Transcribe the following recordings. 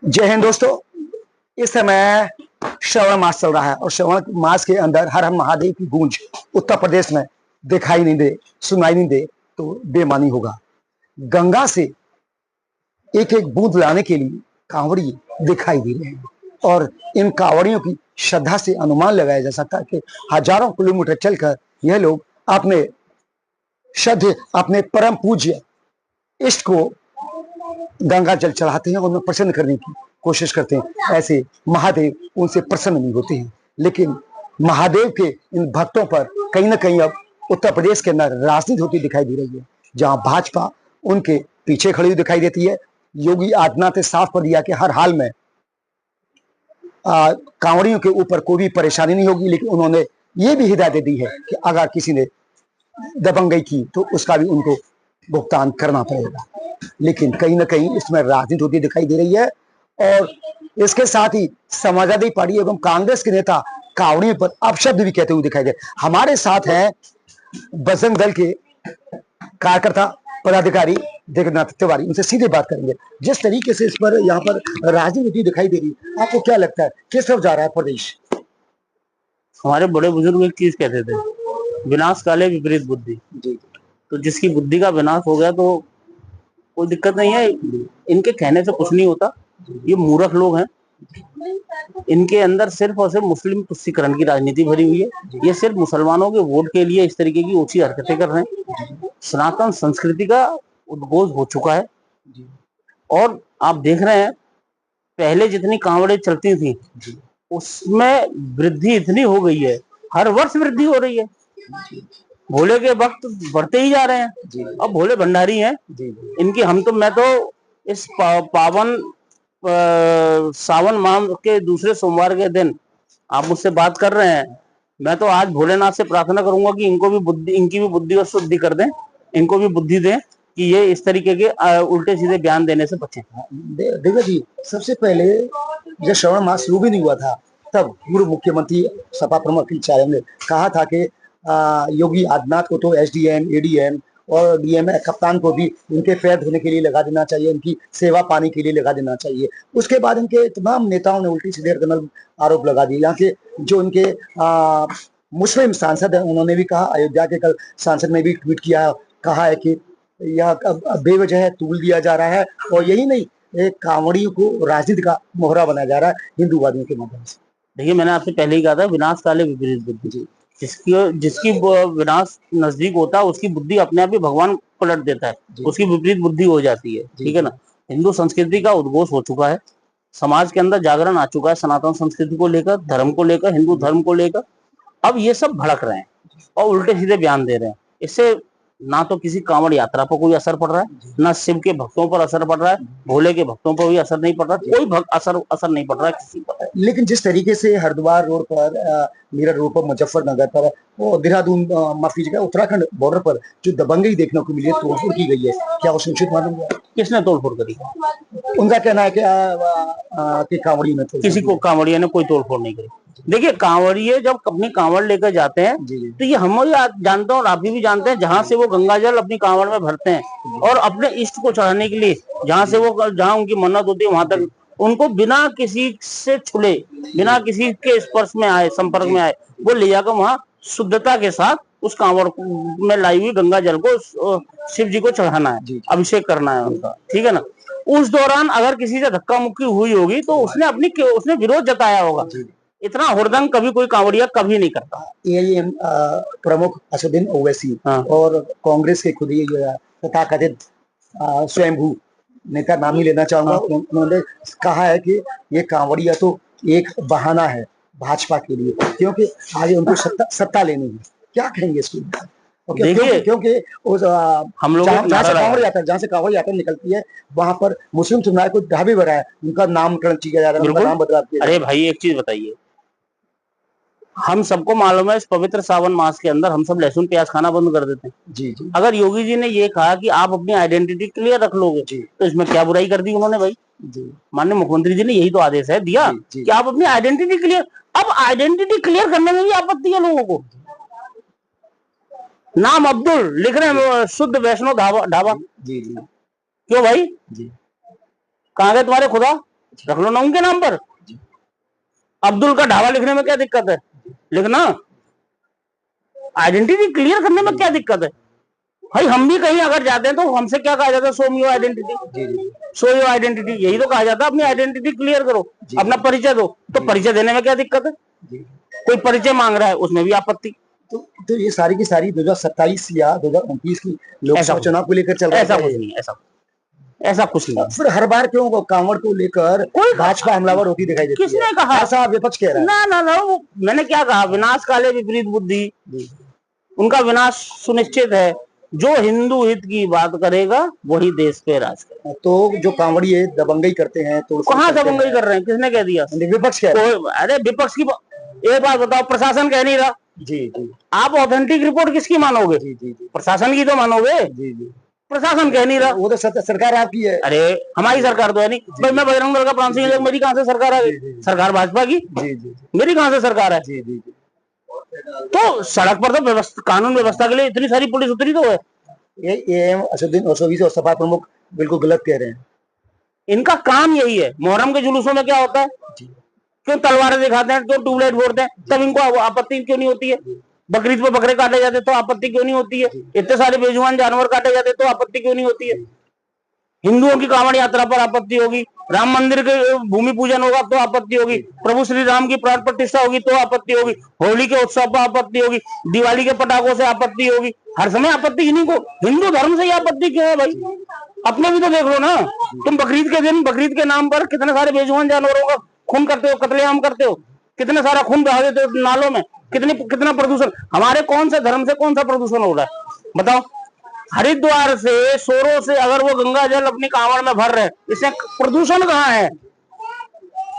जय हिंद दोस्तों। इस समय श्रवण मास चल रहा है और श्रवण मास के अंदर हर हर महादेव की गूंज उत्तर प्रदेश में दिखाई नहीं दे, सुनाई नहीं दे तो बेमानी होगा। गंगा से एक एक बूंद लाने के लिए कांवड़ी दिखाई दे रहे हैं और इन कांवड़ियों की श्रद्धा से अनुमान लगाया जा सकता है कि हजारों किलोमीटर चलकर यह लोग अपने श्रद्धेय, अपने परम पूज्य इष्ट को गंगा जल चढ़ाते हैं और उन्हें प्रसन्न करने की कोशिश करते हैं। ऐसे महादेव उनसे प्रसन्न नहीं होते हैं, लेकिन महादेव के इन भक्तों पर कहीं ना कहीं अब उत्तर प्रदेश के अंदर राजनीति होती दिखाई दे रही है, जहां भाजपा उनके पीछे खड़ी हुई दिखाई देती है। योगी आदित्यनाथ ने साफ कर दिया कि हर हाल में कांवड़ियों के ऊपर कोई भी परेशानी नहीं होगी, लेकिन उन्होंने ये भी हिदायत दे दी है कि अगर किसी ने दबंगई की तो उसका भी उनको भुगतान करना पड़ेगा। लेकिन कहीं ना कहीं इसमें राजनीति होती दिखाई दे रही है और इसके साथ ही समाजवादी पार्टी एवं कांग्रेस के नेता कांवड़ियों पर अपशब्द भी कहते हुए दिखाई दे। हमारे साथ हैं बजरंग दल के कार्यकर्ता पदाधिकारी देवनाथ तिवारी, उनसे सीधे बात करेंगे। जिस तरीके से इस पर यहाँ पर राजनीति दिखाई दे रही, आपको क्या लगता है किस तरफ जा रहा है प्रदेश? हमारे बड़े बुजुर्ग एक चीज कहते थे, विनाश काले विपरीत बुद्धि। जी। तो जिसकी बुद्धि का विनाश हो गया तो कोई दिक्कत नहीं है। इनके कहने से कुछ नहीं होता। ये मूर्ख लोग हैं। इनके अंदर सिर्फ और सिर्फ मुस्लिम तुष्टीकरण की राजनीति भरी हुई है। ये सिर्फ मुसलमानों के वोट के लिए इस तरीके की ऊंची हरकतें कर रहे हैं। सनातन संस्कृति का उद्घोष हो चुका है और आप देख रहे हैं पहले जितनी कांवड़े चलती थी उसमें वृद्धि इतनी हो गई है, हर वर्ष वृद्धि हो रही है। भोले के वक्त बढ़ते ही जा रहे हैं। अब भोले भंडारी हैं इनकी। मैं तो इस पावन सावन माह के दूसरे सोमवार के दिन आप मुझसे बात कर रहे हैं, मैं तो आज भोलेनाथ से प्रार्थना करूंगा कि इनकी भी बुद्धि और शुद्धि कर दें, इनको भी बुद्धि दें कि ये इस तरीके के उल्टे सीधे बयान देने से बचें। देखो जी, सबसे पहले जब श्रवण मास शुरू भी नहीं हुआ था तब पूर्व मुख्यमंत्री सपा प्रमुख अखिलेश यादव ने कहा था कि योगी आदित्यनाथ को तो एसडीएम, एडीएम और डीएम कप्तान को भी उनके पैर धोने के लिए लगा देना चाहिए, उनकी सेवा पाने के लिए लगा देना चाहिए। उसके बाद इनके तमाम नेताओं ने उल्टी सीधे आरोप लगा दिए। यहाँ के जो उनके मुस्लिम सांसद हैं उन्होंने भी कहा, अयोध्या के कल सांसद ने भी ट्वीट किया, कहा है कि यह बेवजह तूल दिया जा रहा है और यही नहीं, एक कांवड़ियों को राजनीति का मोहरा बनाया जा रहा है हिंदूवादियों के माध्यम से। देखिए, मैंने आपसे पहले ही कहा था, विनाश काले विपरीत बुद्धि। जिसकी विनाश नजदीक होता है उसकी बुद्धि अपने आप ही भगवान पलट देता है, उसकी विपरीत बुद्धि हो जाती है। ठीक है ना। हिंदू संस्कृति का उद्घोष हो चुका है, समाज के अंदर जागरण आ चुका है सनातन संस्कृति को लेकर, धर्म को लेकर, हिंदू धर्म को लेकर। अब ये सब भड़क रहे हैं और उल्टे सीधे बयान दे रहे हैं। इससे ना तो किसी कांवड़ यात्रा पर कोई असर पड़ रहा है, ना शिव के भक्तों पर असर पड़ रहा है, भोले के भक्तों पर भी असर नहीं पड़ रहा, कोई असर नहीं पड़ रहा है किसी पर। लेकिन जिस तरीके से हरिद्वार रोड पर, मेरठ रोड पर, मुजफ्फरनगर पर और देहरादून, माफ कीजिएगा, उत्तराखंड बॉर्डर पर जो दबंगई देखने को मिली है, तोड़फोड़ की गई है, क्या वो सुनिश्चित मालूम हुआ? किसने तोड़फोड़ करी? उनका कहना है कि कांवड़ियों ने किसी को कांवड़िया ने कोई तोड़फोड़ नहीं करी। देखिए, कांवड़िए जब अपनी कांवड़ लेकर जाते हैं तो ये हम जानते हैं और आप भी जानते हैं, जहां से वो गंगा जल अपनी कांवड़ में भरते हैं और अपने इष्ट को चढ़ाने के लिए जहां उनकी मन्नत होती है वहां तक उनको बिना किसी से छुले, बिना किसी के स्पर्श में आए, संपर्क में आए, वो ले जाकर वहां शुद्धता के साथ उस कांवड़ में लाई हुई गंगा जल को शिव जी को चढ़ाना है, अभिषेक करना है उनका। ठीक है ना। उस दौरान अगर किसी से धक्का मुक्की हुई होगी तो उसने विरोध जताया होगा। इतना हुड़दंग कभी कोई कांवड़िया कभी नहीं करता। एआईएम प्रमुख असदुद्दीन ओवैसी और कांग्रेस के खुद ही तथाकथित स्वयंभू नेता, नाम ही लेना चाहूंगा, उन्होंने कहा है कि ये कांवड़िया तो एक बहाना है भाजपा के लिए, क्योंकि आगे उनको सत्ता लेनी है। क्या कहेंगे इसको? देखिए, क्योंकि हम लोग जहाँ से कांवड़ यात्रा निकलती है वहां पर मुस्लिम समुदाय को ढाबे भरा है, उनका नामकरण किया जा रहा है, उनका नाम बदला दिया। अरे भाई, एक चीज बताइए, हम सबको मालूम है इस पवित्र सावन मास के अंदर हम सब लहसुन प्याज खाना बंद कर देते हैं। जी। अगर योगी जी ने ये कहा कि आप अपनी आइडेंटिटी क्लियर रख लोगे तो इसमें क्या बुराई कर दी उन्होंने भाई? माननीय मुख्यमंत्री जी ने यही तो आदेश है दिया कि आप अपनी आइडेंटिटी क्लियर। अब आइडेंटिटी क्लियर करने में भी आपत्ति है लोगों को। नाम अब्दुल लिख रहे हैं, शुद्ध वैष्णव ढाबा। क्यों भाई? कहाँ गए तुम्हारे खुदा? रख लो ना उनके नाम पर। अब्दुल का ढाबा लिखने में क्या दिक्कत है, लिखना। आइडेंटिटी क्लियर करने में क्या दिक्कत है भाई? हम भी कहीं अगर जाते हैं तो हमसे क्या कहा जाता है, show me your identity, show your identity, यही तो कहा जाता है। अपनी आइडेंटिटी क्लियर करो, अपना परिचय दो। तो परिचय देने में क्या दिक्कत है? कोई परिचय मांग रहा है उसमें भी आपत्ति। तो ये सारी की सारी 2027 या 2029 की लोकसभा चुनाव को लेकर चल रहा है। ऐसा कुछ नहीं, ऐसा कुछ नहीं। फिर हर बार क्यों कांवड़ को लेकर कोई भाजपा हमलावर होती दिखाई देती है? किसने कहा? ऐसा विपक्ष कह रहा है। ना, मैंने क्या कहा? विनाश काले विपरीत बुद्धि, उनका विनाश सुनिश्चित है। जो हिंदू हित की बात करेगा वही देश पे राज करेगा। तो जो कांवड़ी है दबंगई करते हैं तो कहाँ दबंगई कर रहे हैं? किसने कह दिया? विपक्ष कह रहा है। अरे विपक्ष की एक बात बताओ, प्रशासन कह नहीं रहा। जी, आप ऑथेंटिक रिपोर्ट किसकी मानोगे? प्रशासन की तो मानोगे। प्रशासन कह नहीं रहा। वो तो सरकार आपकी है। अरे हमारी सरकार तो है नहीं भाई। मैं बजरंग दल का प्रांत सिंह, मेरी कहाँ से सरकार आ गई? सरकार भाजपा की। मेरी कहाँ से सरकार है? तो सड़क पर तो व्यवस्था, कानून व्यवस्था के लिए इतनी सारी पुलिस उतरी तो है। ये असदुद्दीन ओवैसी और सपा प्रमुख बिल्कुल गलत कह रहे हैं। इनका काम यही है। मुहर्रम के जुलूसों में क्या होता है? क्यों तलवारें दिखाते हैं, क्यों ट्यूबलाइट फोड़ते हैं? तब इनको आपत्ति क्यों नहीं होती है? बकरीद पे बकरे काटे जाते तो आपत्ति क्यों नहीं होती है? इतने सारे बेजुबान जानवर काटे जाते तो आपत्ति क्यों नहीं होती है? हिंदुओं की कांवड़ यात्रा पर आपत्ति होगी, राम मंदिर के भूमि पूजन होगा तो आपत्ति होगी, प्रभु श्री राम की प्राण प्रतिष्ठा होगी तो आपत्ति होगी, होली के उत्सव पर आपत्ति होगी, दिवाली के पटाखों से आपत्ति होगी। हर समय आपत्ति इन्हीं को। हिंदू धर्म से ही आपत्ति क्यों है भाई? अपने भी तो देख लो ना। तुम बकरीद के दिन, बकरीद के नाम पर कितने सारे बेजुबान जानवरों का खून करते हो, कत्लेआम करते हो, कितने सारा खून बहा देते हो नालों में, कितना प्रदूषण। हमारे कौन से धर्म से कौन सा प्रदूषण हो रहा है बताओ? हरिद्वार से, सोरो से अगर वो गंगा जल अपनी कांवड़ में भर रहे हैं, इससे प्रदूषण कहाँ है?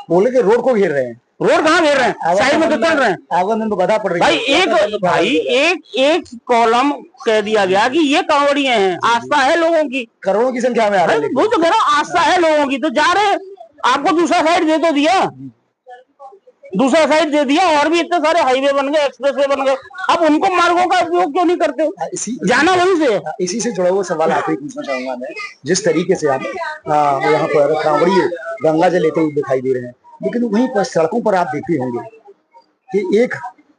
बोले कि रोड को घेर रहे हैं। रोड कहाँ घेर रहे हैं? साइड में तो चल रहे हैं। आवागमन में बाधा पड़ रही है भाई। एक कॉलम कह दिया गया कि ये कांवड़िए हैं। आस्था है लोगों की, करोड़ों की संख्या में आ रहे हैं। वो तो कह रहा हूं, आस्था है लोगों की तो जा रहे। आपको दूसरा साइड दे तो दिया, दूसरा साइड दे दिया, और भी इतने सारे हाईवे बन गए, एक्सप्रेसवे बन गए। अब उनको मार्गों का उपयोग क्यों नहीं करते हो? जाना वहीं से। इसी से जुड़ा हुआ सवाल आखिरी पूछना चाहूंगा मैं। जिस तरीके से आप यहाँ पर कांवड़िए गंगा जल लेते हुए दिखाई दे रहे हैं, लेकिन वहीं पर सड़कों पर आप देखते होंगे कि एक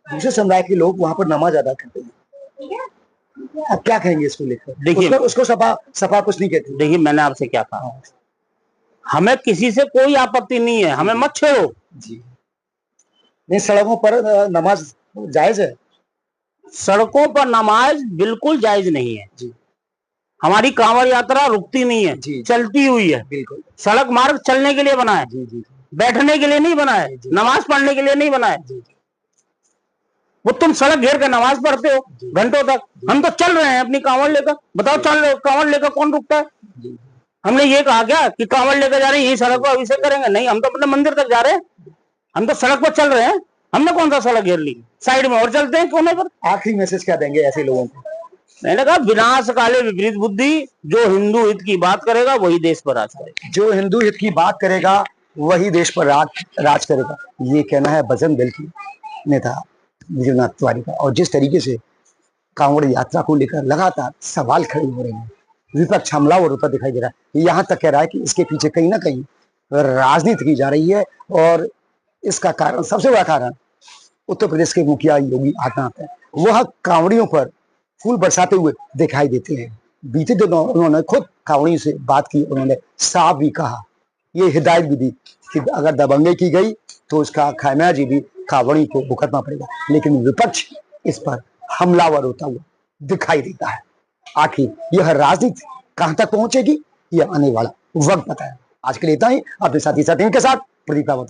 दूसरे समुदाय के लोग वहां पर नमाज अदा करते हैं। आप क्या कहेंगे इसको लेकर? देखिए, उसको सपा कुछ नहीं कहती। देखिए, मैंने आपसे क्या कहा, हमें किसी से कोई आपत्ति नहीं है, हमें मत छेड़ो जी। नहीं, सड़कों पर नमाज जायज है? सड़कों पर नमाज बिल्कुल जायज नहीं है जी। हमारी कांवड़ यात्रा रुकती नहीं है जी, चलती हुई है। बिल्कुल। सड़क मार्ग चलने के लिए बना है जी, बैठने के लिए नहीं बना है, नमाज पढ़ने के लिए नहीं बना है। वो तुम सड़क घेर कर नमाज पढ़ते हो घंटों तक, हम तो चल रहे हैं अपनी कांवड़ लेकर। बताओ, चल कांवड़ लेकर कौन रुकता है? हमने ये कहा क्या कि कांवड़ लेकर जा रहे हैं, यही सड़क पर अभिषेक करेंगे? नहीं, हम तो अपने मंदिर तक जा रहे हैं, हम तो सड़क पर चल रहे हैं। हमने कौन सा सड़क घेर ली? साइड में और चलते हैं कोने पर। आखिरी मैसेज क्या देंगे ऐसे लोगों को? मैंने कहा, विनाश काले विपरीत बुद्धि, जो हिंदू हित की बात करेगा वही देश पर राज करेगा। जो हिंदू हित की बात करेगा वही देश पर राज करेगा, ये कहना है बजरंग दल की नेता विजयनाथ तिवारी का। और जिस तरीके से कांवड़ यात्रा को लेकर लगातार सवाल खड़े हो रहे हैं, विपक्ष हमलावर होता दिखाई दे रहा है। यहाँ तक कह रहा है कि इसके पीछे कहीं ना कहीं राजनीति की जा रही है, और इसका कारण, सबसे बड़ा कारण उत्तर प्रदेश के मुखिया योगी आदित्यनाथ है। वह कांवड़ियों पर फूल बरसाते हुए दिखाई देते हैं। बीते दिनों उन्होंने खुद कांवड़ियों से बात की, उन्होंने साफ भी कहा, ये हिदायत भी दी कि अगर दबंगई की गई तो उसका खामियाजी भी कांवड़ी को भुगतना पड़ेगा। लेकिन विपक्ष इस पर हमलावर होता हुआ दिखाई देता है। आखिर यह राजनीति कहां तक पहुंचेगी, यह आने वाला वक्त बताएगा। आज के लिए इतना ही। अपने साथी के साथ प्रदीप रावत।